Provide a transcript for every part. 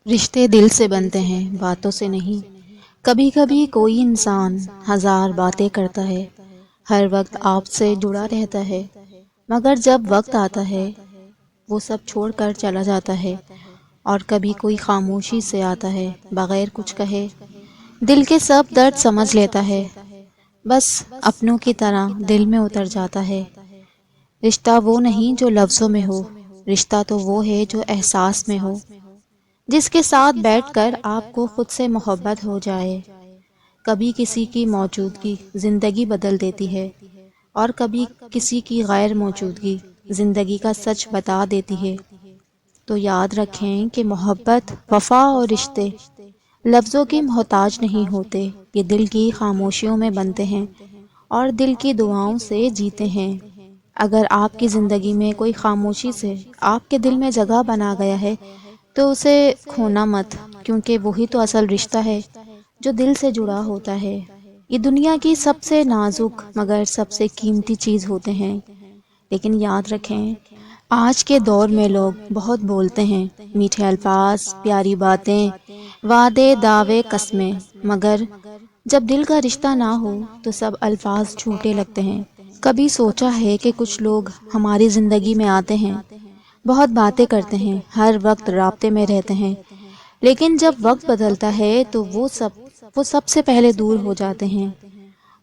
رشتے دل سے بنتے ہیں، باتوں سے نہیں۔ کبھی کبھی کوئی انسان ہزار باتیں کرتا ہے، ہر وقت آپ سے جڑا رہتا ہے، مگر جب وقت آتا ہے وہ سب چھوڑ کر چلا جاتا ہے۔ اور کبھی کوئی خاموشی سے آتا ہے، بغیر کچھ کہے، دل کے سب درد سمجھ لیتا ہے، بس اپنوں کی طرح دل میں اتر جاتا ہے۔ رشتہ وہ نہیں جو لفظوں میں ہو، رشتہ تو وہ ہے جو احساس میں ہو، جس کے ساتھ بیٹھ کر آپ کو خود سے محبت ہو جائے۔ کبھی کسی کی موجودگی زندگی بدل دیتی ہے، اور کبھی کسی کی غیر موجودگی زندگی کا سچ بتا دیتی ہے۔ تو یاد رکھیں کہ محبت، وفا اور رشتے لفظوں کی محتاج نہیں ہوتے، یہ دل کی خاموشیوں میں بنتے ہیں اور دل کی دعاؤں سے جیتے ہیں۔ اگر آپ کی زندگی میں کوئی خاموشی سے آپ کے دل میں جگہ بنا گیا ہے تو اسے کھونا مت، کیونکہ وہی تو اصل رشتہ ہے جو دل سے جڑا ہوتا ہے۔ یہ دنیا کی سب سے نازک مگر سب سے قیمتی چیز ہوتے ہیں، لیکن یاد رکھیں آج کے دور میں لوگ بہت بولتے ہیں، میٹھے الفاظ، پیاری باتیں، وعدے، دعوے، قسمیں، مگر جب دل کا رشتہ نہ ہو تو سب الفاظ جھوٹے لگتے ہیں۔ کبھی سوچا ہے کہ کچھ لوگ ہماری زندگی میں آتے ہیں، بہت باتیں کرتے ہیں، ہر وقت رابطے میں رہتے ہیں، لیکن جب وقت بدلتا ہے تو وہ سب سے پہلے دور ہو جاتے ہیں۔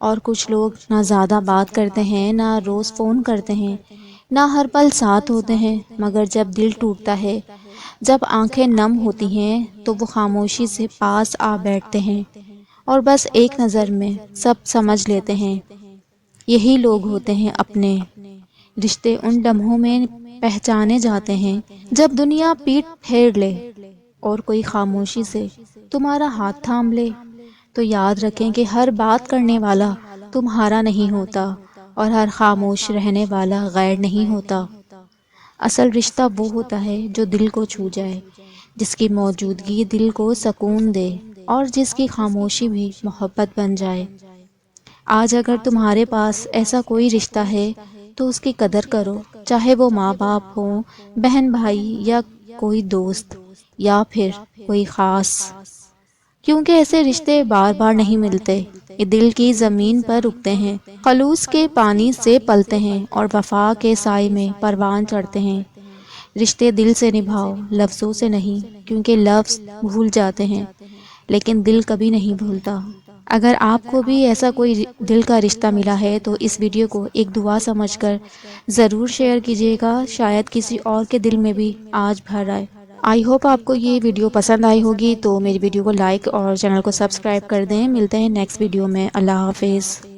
اور کچھ لوگ نہ زیادہ بات کرتے ہیں، نہ روز فون کرتے ہیں، نہ ہر پل ساتھ ہوتے ہیں، مگر جب دل ٹوٹتا ہے، جب آنکھیں نم ہوتی ہیں تو وہ خاموشی سے پاس آ بیٹھتے ہیں اور بس ایک نظر میں سب سمجھ لیتے ہیں۔ یہی لوگ ہوتے ہیں اپنے۔ رشتے ان لمحوں میں پہچانے جاتے ہیں جب دنیا پیٹھ پھیر لے اور کوئی خاموشی سے تمہارا ہاتھ تھام لے۔ تو یاد رکھیں کہ ہر بات کرنے والا تمہارا نہیں ہوتا، اور ہر خاموش رہنے والا غیر نہیں ہوتا۔ اصل رشتہ وہ ہوتا ہے جو دل کو چھو جائے، جس کی موجودگی دل کو سکون دے، اور جس کی خاموشی بھی محبت بن جائے۔ آج اگر تمہارے پاس ایسا کوئی رشتہ ہے تو اس کی قدر کرو، چاہے وہ ماں باپ ہوں، بہن بھائی، یا کوئی دوست، یا پھر کوئی خاص، کیونکہ ایسے رشتے بار بار نہیں ملتے۔ یہ دل کی زمین پر اگتے ہیں، خلوص کے پانی سے پلتے ہیں، اور وفا کے سائے میں پروان چڑھتے ہیں۔ رشتے دل سے نبھاؤ، لفظوں سے نہیں، کیونکہ لفظ بھول جاتے ہیں لیکن دل کبھی نہیں بھولتا۔ اگر آپ کو بھی ایسا کوئی دل کا رشتہ ملا ہے تو اس ویڈیو کو ایک دعا سمجھ کر ضرور شیئر کیجیے گا، شاید کسی اور کے دل میں بھی آج بھر آئے۔ آئی ہوپ آپ کو یہ ویڈیو پسند آئی ہوگی، تو میری ویڈیو کو لائک اور چینل کو سبسکرائب کر دیں۔ ملتے ہیں نیکسٹ ویڈیو میں۔ اللہ حافظ۔